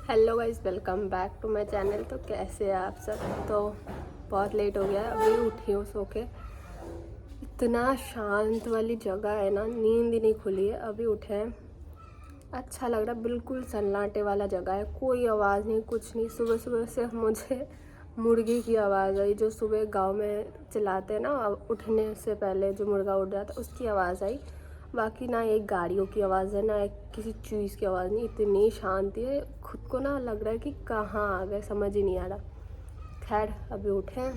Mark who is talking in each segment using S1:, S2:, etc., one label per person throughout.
S1: Hello guys, welcome back to my channel. तो कैसे हैं आप सब? तो बहुत लेट हो गया है, अभी उठी हूँ सो के। इतना शांत वाली जगह है ना, नींद ही नहीं खुली है, अभी उठे हैं। अच्छा लग रहा है, बिल्कुल सन्नाटे वाला जगह है, कोई आवाज़ नहीं, कुछ नहीं। सुबह सुबह से मुझे मुर्गी की आवाज़ आई, जो सुबह गांव में चिल्लाते हैं ना, उठने से पहले जो मुर्गा उठ जाता है उसकी आवाज़ आई। बाकी ना एक गाड़ियों की आवाज़ है, ना एक किसी चीज़ की आवाज़ नहीं। इतनी शांति है, खुद को ना लग रहा है कि कहाँ आ गए, समझ ही नहीं आ रहा। खैर अभी उठे हैं,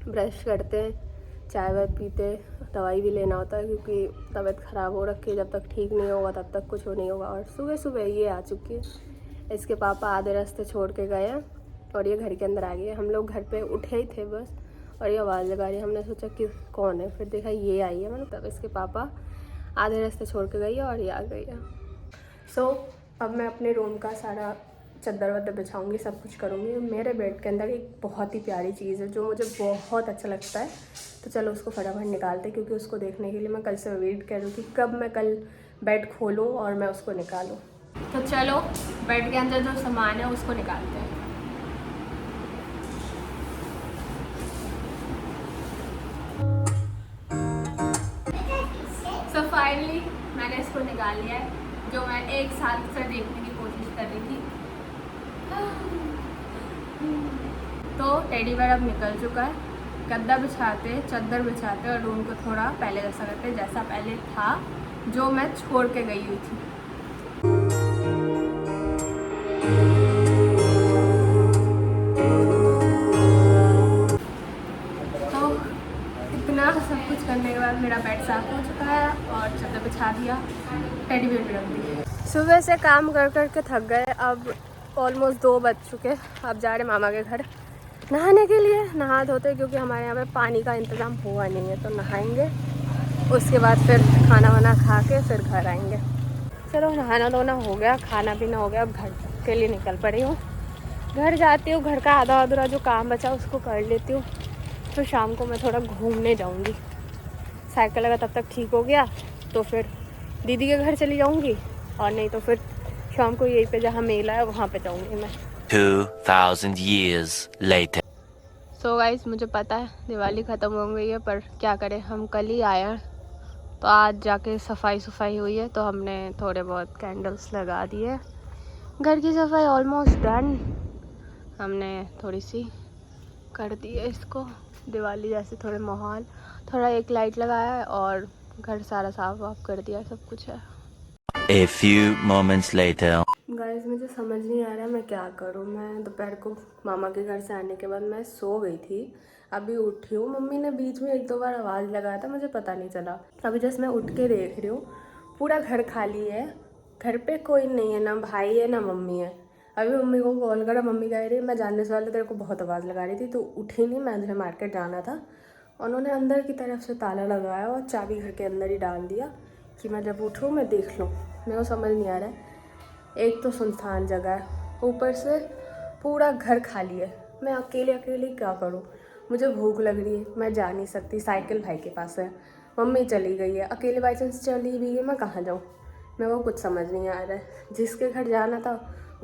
S1: ब्रश करते हैं, चाय वाय पीते, दवाई भी लेना होता है क्योंकि तबीयत ख़राब हो रखी है। जब तक ठीक नहीं होगा तब तक कुछ नहीं होगा। और सुबह सुबह ये आ चुकी है, इसके पापा आधे रास्ते छोड़ के गए हैं और ये घर के अंदर आ गई है। हम लोग घर पे उठे ही थे बस, और ये आवाज़ लगा रही है। हमने सोचा कि कौन है, फिर देखा ये आई है। मतलब तब इसके पापा आधे रास्ते छोड़ के गई है और ये आ गई है। सो अब मैं अपने रूम का सारा चद्दर वद्दर बिछाऊंगी, सब कुछ करूँगी। मेरे बेड के अंदर एक बहुत ही प्यारी चीज़ है जो मुझे बहुत अच्छा लगता है, तो चलो उसको फटाफट निकालते, क्योंकि उसको देखने के लिए मैं कल से वेट कर रही थी कब मैं कल बेड खोलूँ और मैं उसको निकालूँ। तो चलो बेड के अंदर जो सामान है उसको निकालते हैं। सो फाइनली मैंने इसको निकाल लिया है, जो मैं एक साल से देखने की कोशिश कर रही थी। तो टेडी बेयर अब निकल चुका है। गद्दा बिछाते, चादर बिछाते और रूम को थोड़ा पहले जैसा करते, जैसा पहले था जो मैं छोड़ के गई हुई थी। तो इतना सब कुछ करने के बाद मेरा बेड साफ हो चुका है और चादर बिछा दिया, टेडी बेयर भी रख दिया। सुबह से काम कर कर के थक गए, अब ऑलमोस्ट 2 बज चुके। अब जा रहे मामा के घर नहाने के लिए, नहा धोते, क्योंकि हमारे यहाँ पे पानी का इंतज़ाम हुआ नहीं है। तो नहाएंगे, उसके बाद फिर खाना वाना खा के फिर घर आएंगे। चलो नहाना धोना हो गया, खाना पीना हो गया, अब घर के लिए निकल पड़ी हूँ। घर जाती हूँ, घर का आधा अधूरा जो काम बचा उसको कर लेती हूँ, फिर शाम को मैं थोड़ा घूमने जाऊँगी। साइकिल अगर तब तक ठीक हो गया तो फिर दीदी के घर चली जाऊँगी, और नहीं तो फिर शाम को यहीं पे जहाँ मेला है वहाँ पे जाऊँगी मैं।
S2: 2000 years later.
S1: सो गाइस, मुझे पता है दिवाली ख़त्म हो गई है, पर क्या करें, हम कल ही आए हैं। तो आज जाके सफाई हुई है, तो हमने थोड़े बहुत कैंडल्स लगा दिए। घर की सफाई ऑलमोस्ट डन, हमने थोड़ी सी कर दी है इसको दिवाली जैसे, थोड़े माहौल, थोड़ा एक लाइट लगाया है और घर सारा साफ वाफ कर दिया, सब कुछ है।
S2: A few moments later.
S1: Guys, मुझे समझ नहीं आ रहा मैं क्या करूँ। मैं दोपहर को मामा के घर से आने के बाद मैं सो गई थी, अभी उठी हूँ। मम्मी ने बीच में 1-2 बार आवाज़ लगाया था, मुझे पता नहीं चला। अभी जस्ट मैं उठ के देख रही हूँ, पूरा घर खाली है, घर पे कोई नहीं है, ना भाई है ना मम्मी है। अभी मम्मी को कॉल करा, मम्मी कह रही है मैं जानने से पहले तेरे को बहुत आवाज़ लगा रही थी, तो उठी नहीं, मैं मुझे मार्केट जाना था। उन्होंने अंदर की तरफ से ताला लगाया और चाबी घर के अंदर ही डाल दिया कि मैं जब उठूँ मैं देख लूँ। मेरे को समझ नहीं आ रहा है, एक तो सुनसान जगह है, ऊपर से पूरा घर खाली है, मैं अकेले अकेले क्या करूं। मुझे भूख लग रही है, मैं जा नहीं सकती, साइकिल भाई के पास है, मम्मी चली गई है, अकेले बाई चांस चली भी है, मैं कहाँ जाऊं। मेरे को कुछ समझ नहीं आ रहा है। जिसके घर जाना था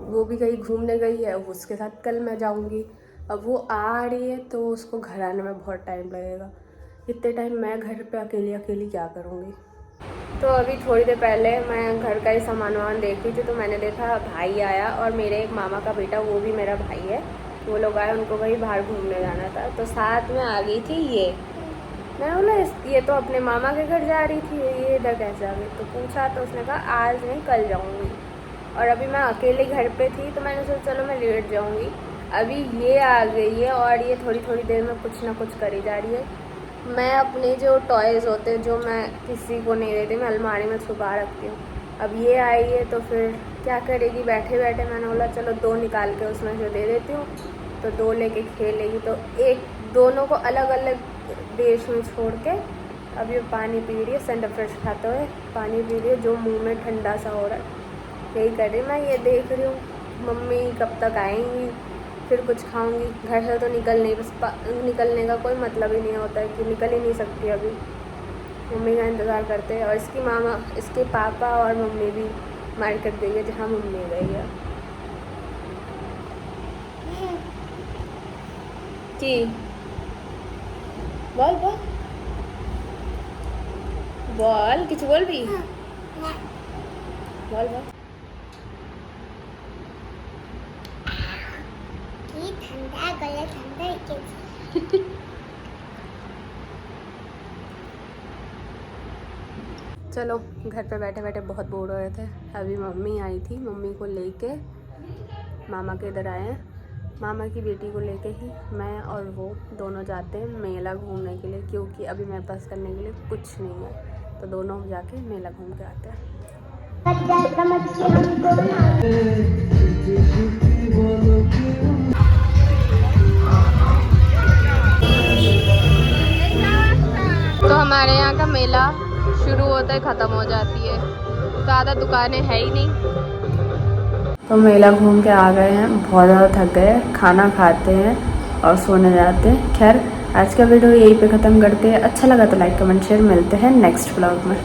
S1: वो भी कहीं घूमने गई है, उसके साथ कल मैं जाऊँगी। अब वो आ रही है तो उसको घर आने में बहुत टाइम लगेगा, इतने टाइम मैं घर पर अकेली अकेली क्या करूँगी। तो अभी थोड़ी देर पहले मैं घर का ही सामान वामान देख रही थी, तो मैंने देखा भाई आया और मेरे एक मामा का बेटा, वो भी मेरा भाई है, वो लोग आए, उनको कहीं बाहर घूमने जाना था, तो साथ में आ गई थी ये। मैं बोला ये तो अपने मामा के घर जा रही थी, ये इधर कैसे आ गई। तो पूछा तो उसने कहा आज नहीं कल जाऊँगी। और अभी मैं अकेले घर पे थी, तो मैंने सोचा चलो मैं लेट जाऊँगी। अभी ये आ गई है और ये थोड़ी थोड़ी देर में कुछ ना कुछ करी जा रही है। मैं अपने जो टॉयज़ होते हैं जो मैं किसी को नहीं देती, मैं अलमारी में छुपा रखती हूँ। अब ये आई है तो फिर क्या करेगी बैठे बैठे। मैंने बोला चलो 2 निकाल के उसमें से दे देती हूँ, तो 2 लेके खेलेगी। तो एक दोनों को अलग अलग देश में छोड़ के अब ये पानी पी रही है, सेंटर फ्रेश खाते हुए पानी पी रही है, जो मुंह में ठंडा सा हो रहा है, यही कर रही। मैं ये देख रही हूँ मम्मी कब तक आएंगी, फिर कुछ खाऊंगी। घर से तो निकलने का कोई मतलब ही नहीं होता है कि निकल ही नहीं सकती अभी, मम्मी का इंतज़ार करते हैं। और इसकी मामा, इसके पापा और मम्मी भी मार्केट गई है जहाँ मम्मी गई है। কি বল বল বল কিছু বলবি বল বল
S3: কি ঠান্ডা গলা ঠান্ডা হয়েছে
S1: चलो घर पे बैठे बैठे बहुत बोर हो रहे थे। अभी मम्मी आई थी, मम्मी को लेके मामा के इधर आए हैं। मामा की बेटी को लेके ही मैं और वो दोनों जाते हैं मेला घूमने के लिए, क्योंकि अभी मेरे पास करने के लिए कुछ नहीं है, तो दोनों जाके मेला घूम के आते हैं। तो हमारे यहाँ का मेला शुरू होता है ख़त्म हो जाती है, ज़्यादा दुकानें है ही नहीं। तो मेला घूम के आ गए हैं, बहुत ज़्यादा थक गए, खाना खाते हैं और सोने जाते हैं। खैर आज का वीडियो यहीं पे ख़त्म करते हैं। अच्छा लगा तो लाइक कमेंट शेयर, मिलते हैं नेक्स्ट व्लॉग में।